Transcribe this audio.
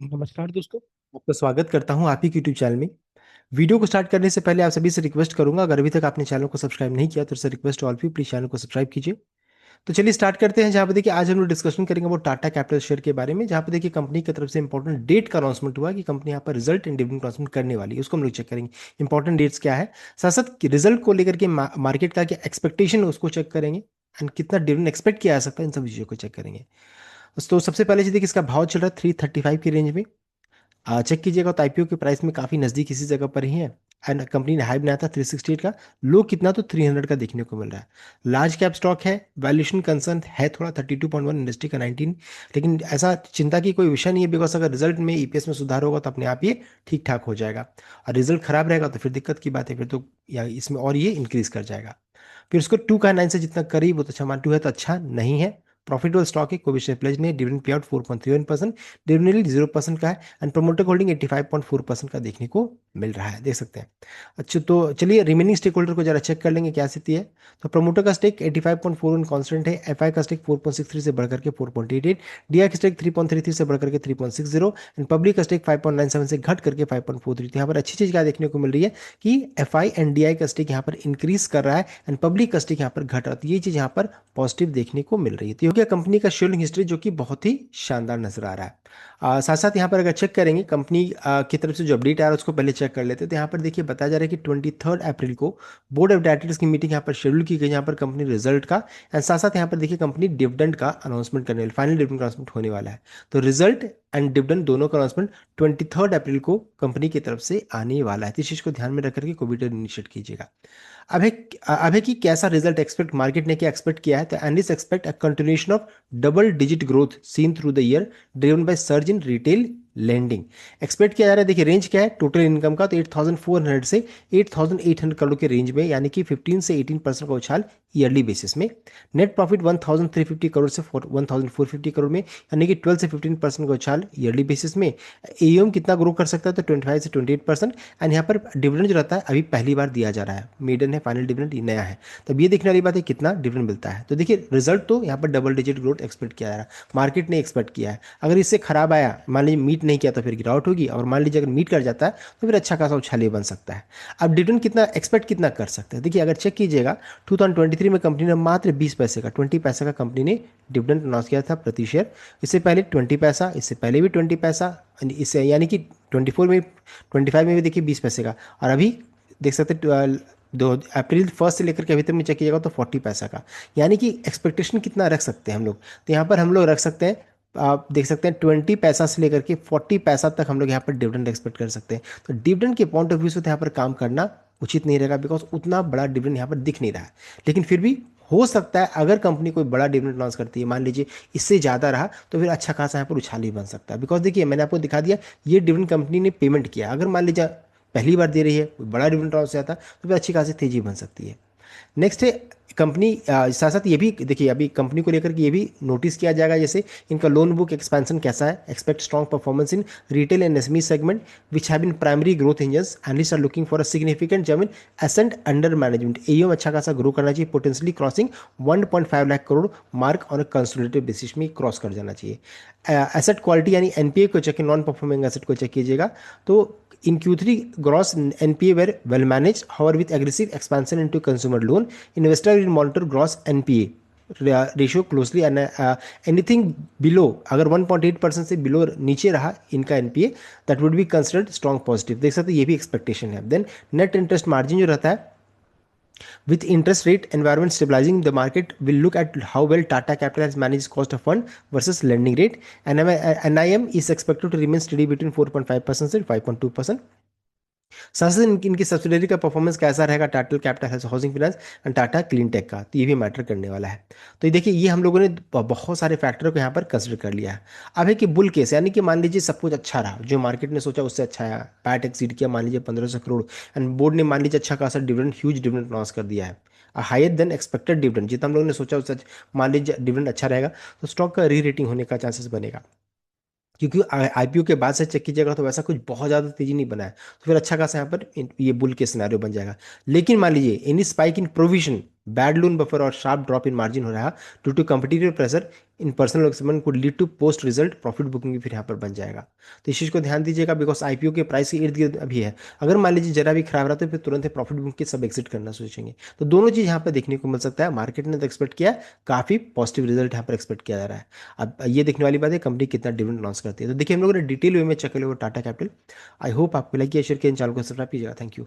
नमस्कार दोस्तों। आपका स्वागत करता हूं आप ही के यूट्यूब चैनल में। वीडियो को स्टार्ट करने से पहले आप सभी से रिक्वेस्ट करूंगा, अगर अभी तक आपने चैनल को सब्सक्राइब नहीं किया तो सर रिक्वेस्ट ऑल भी प्लीज चैनल को सब्सक्राइब कीजिए। तो चलिए स्टार्ट करते हैं। जहां पे देखिए आज हम लोग डिस्कशन करेंगे वो टाटा कैपिटल शेयर के बारे में, जहां पे देखिए कंपनी की तरफ से इंपॉर्टेंट डेट का अनाउंसमेंट हुआ कि कंपनी यहाँ पर रिजल्ट एंड डिविडेंड अनाउंसमेंट करने वाली है, उसको हम लोग चेक करेंगे। इंपॉर्टेंट डेट्स क्या है, साथ साथ रिजल्ट को लेकर के मार्केट का क्या एक्सपेक्टेशन है उसको चेक करेंगे, एंड कितना डिविडेंड एक्सपेक्ट किया जा सकता है इन सब चीज़ों को चेक करेंगे। तो सबसे पहले चीज़ देखिए इसका भाव चल रहा है 335 की रेंज में। चेक कीजिएगा तो आईपीओ के प्राइस में काफी नजदीक इसी जगह पर ही है। एंड कंपनी ने हाई बनाया था 368 का, लो कितना तो 300 का देखने को मिल रहा है। लार्ज कैप स्टॉक है, वैल्यूएशन कंसर्न है थोड़ा 32.1, इंडस्ट्री का 19, लेकिन ऐसा चिंता की कोई विषय नहीं है, बिकॉज अगर रिजल्ट में ईपीएस में सुधार होगा तो अपने आप ये ठीक ठाक हो जाएगा। और रिजल्ट खराब रहेगा तो फिर दिक्कत की बात है, फिर तो या इसमें और ये इंक्रीज कर जाएगा। फिर उसको 2 का 9 से जितना करीब वो तो अच्छा मान, 2 है तो अच्छा नहीं है। प्रॉफिटेबल स्टॉक है, कोई भी शेयर प्लेज नहीं है। डिविडेंड पे आउट 4.31%, डिविडेंड 0% का है, एंड प्रमोटर होल्डिंग 85.4% का देखने को मिल रहा है, देख सकते हैं। अच्छा तो चलिए रिमेनिंग स्टेक होल्डर को जरा चेक कर लेंगे क्या स्थिति है। तो प्रमोटर का स्टेक 85.41 कांस्टेंट है, एफआई का स्टेक 4.63 से बढ़कर के 4.88, डीआई का स्टेक 3.33 से बढ़कर के 3.60, एंड पब्लिक का स्टेक 5.97 से घट करके 5.43। तो यहाँ पर अच्छी चीज क्या देखने को मिल रही है कि एफआई एंड डीआई का स्टेक यहाँ पर इंक्रीज कर रहा है, एंड पब्लिक का स्टेक यहाँ पर घट रहा है। तो ये चीज यहाँ पर पॉजिटिव देखने को मिल रही है। तो ये हो गया कंपनी का शेयरिंग हिस्ट्री, जो कि बहुत ही शानदार नजर आ रहा है। साथ साथ यहाँ पर अगर चेक करेंगे कंपनी की तरफ से जो अपडेट आ रहा है उसको पहले चेक कर लेते हैं। तो यहाँ पर देखिए बताया जा रहा है कि 23 अप्रैल को बोर्ड ऑफ डायरेक्टर्स की मीटिंग यहाँ पर शेड्यूल की गई, यहाँ पर कंपनी रिजल्ट का एंड साथ साथ यहाँ पर देखिए कंपनी डिविडेंड का अनाउंसमेंट करने वाली, फाइनल डिविडेंड अनाउंसमेंट होने वाला है। तो रिजल्ट एंड डिविडेंड दोनों का अनाउंसमेंट 23 अप्रैल को कंपनी की तरफ से आने वाला है। तो इस चीज को ध्यान में रख करके कोविड इनिशिएट कीजिएगा। अब है कि कैसा रिजल्ट एक्सपेक्ट, मार्केट ने क्या एक्सपेक्ट किया है। तो analyst expect a continuation of double digit growth seen through the year driven by surge in retail lending. Expect किया जा रहा है, देखिए रेंज क्या है टोटल इनकम का, तो 8400 से 8800 करोड़ के रेंज में, यानी कि 15 से 18% का उछाल ईयरली बेसिस में। नेट प्रॉफिट 1350 करोड़ से 1450 करोड़ में, यानी कि 12 से 15% का उछाल ईयरली बेसिस में। एयूएम कितना ग्रो कर सकता है, तो 25 से 28%। एंड यहाँ पर डिविडेंड जो रहता है अभी पहली बार दिया जा रहा है, मेडन है, फाइनल डिविडेंड ये नया है। तब ये देखने वाली बात है कितना डिविडेंड मिलता है। तो देखिए रिजल्ट तो यहाँ पर डबल डिजिट ग्रोथ एक्सपेक्ट किया जा रहा है, मार्केट ने एक्सपेक्ट किया है। अगर इससे खराब आया, मान लीजिए मीट नहीं किया तो फिर गिरावट होगी, और मान लीजिए अगर मीट कर जाता है तो फिर अच्छा खासा उछाले बन सकता है। अब डिविडेंड कितना एक्सपेक्ट कितना कर सकते हैं, देखिए अगर चेक कीजिएगा 2023 में कंपनी ने मात्र 20 पैसे का, 20 पैसे का कंपनी ने डिविडेंड अनाउंस किया था प्रति शेयर। इससे पहले 20 पैसा, इससे पहले भी 20 पैसा, इससे यानी कि 24 में, 25 में भी देखिए 20 पैसे का, और अभी देख सकते हैं 2 अप्रैल 1 से लेकर के अभी तक में चेक कीजिएगा तो 40 पैसा का। यानी कि एक्सपेक्टेशन कितना रख सकते हैं हम लोग, तो यहाँ पर हम लोग रख सकते हैं, आप देख सकते हैं 20 पैसा से लेकर के 40 पैसा तक हम लोग यहाँ पर डिविडेंड एक्सपेक्ट कर सकते हैं। तो डिविडेंड के पॉइंट ऑफ व्यू से तो यहाँ पर काम करना उचित नहीं रहेगा, बिकॉज उतना बड़ा डिविडेंड यहाँ पर दिख नहीं रहा है। लेकिन फिर भी हो सकता है अगर कंपनी कोई बड़ा डिविडेंड अनाउंस करती है, मान लीजिए इससे ज़्यादा रहा, तो फिर अच्छा खासा यहाँ पर उछाल ही बन सकता है। बिकॉज देखिए मैंने आपको दिखा दिया ये डिविडेंड कंपनी ने पेमेंट किया, अगर मान लीजिए पहली बार दे रही है, कोई बड़ा डिविडेंड अनाउंस आता तो फिर अच्छी खासी तेजी बन सकती है। नेक्स्ट है कंपनी, साथ साथ ये भी देखिए अभी कंपनी को लेकर के ये भी नोटिस किया जाएगा, जैसे इनका लोन बुक एक्सपेंशन कैसा है। Expect strong performance in retail and SME segment which have been primary growth engines, analyst are looking for a significant jump in एसेंट अंडर मैनेजमेंट। एयूएम अच्छा खासा ग्रो करना चाहिए, potentially crossing 1.5 lakh crore mark on a consolidated basis में cross कर जाना चाहिए। Asset quality यानी एनपीए को चेक, नॉन परफॉर्मिंग एसेट को चेक कीजिएगा। तो in Q3, gross NPA were well managed. However, with aggressive expansion into consumer loan, investor will monitor gross NPA ratio closely, and anything below, अगर 1.8% से below नीचे रहा इनका NPA, that would be considered strong positive. देख सकते हैं ये भी एक्सपेक्टेशन है। देन नेट इंटरेस्ट मार्जिन जो रहता है, with interest rate environment stabilizing, the market will look at how well Tata Capital has managed cost of fund versus lending rate. NIM is expected to remain steady between 4.5% and 5.2%. साथ साथ इनकी subsidiary का performance कैसा रहेगा, Tata capital housing finance and Tata clean tech का, तो ये भी मैटर करने वाला है। तो ये देखिए ये हम लोगों ने बहुत सारे फैक्टरों को यहाँ पर कंसिडर कर लिया है। अब है कि बुल केस, यानी कि मान लीजिए सब कुछ अच्छा रहा, जो मार्केट ने सोचा उससे अच्छा है, पैट एक्सीड किया मान लीजिए 1500 करोड़, एंड बोर्ड ने मान लीजिए अच्छा खासा डिविडेंड, ह्यूज डिविडेंड अनाउंस कर दिया है, हायर देन एक्सपेक्टेड डिविडेंड, जितना हम लोगों ने सोचा उससे मान लीजिए डिविडेंड अच्छा रहेगा, तो स्टॉक का री रेटिंग होने का चांसेस बनेगा। क्योंकि आईपीओ के बाद से चेक कीजिएगा तो वैसा कुछ बहुत ज़्यादा तेजी नहीं बना है, तो फिर अच्छा खासा यहाँ पर ये बुल के सिनारियो बन जाएगा। लेकिन मान लीजिए any spike in provision, bad loan buffer और शार्प ड्रॉप इन मार्जिन हो रहा due to competitive pressure in personal segment could lead to post result profit booking भी फिर यहाँ पर बन जाएगा। तो इस चीज़ को ध्यान दीजिएगा, बिकॉज आईपीओ के प्राइस के इर्द गिर्द अभी है। अगर मान लीजिए जरा भी खराब रहा तो फिर तुरंत प्रॉफिट बुकिंग के सब एग्जिट करना सोचेंगे। तो दोनों चीज़ यहाँ पर देखने को मिल सकता है। मार्केट ने तो एक्सपेक्ट किया, काफ़ी पॉजिटिव रिजल्ट यहाँ पर एक्सपेक्ट किया जा रहा है। अब ये देखने वाली बात है कंपनी कितना डिविडेंड लॉन्च करती है। तो देखिए हम लोगों ने डिटेल वे में चेक कर लिया टाटा कैपिटल। आई होप आपको लगी, शेयर के इन चैनल को सब्सक्राइब कीजिएगा। Thank you.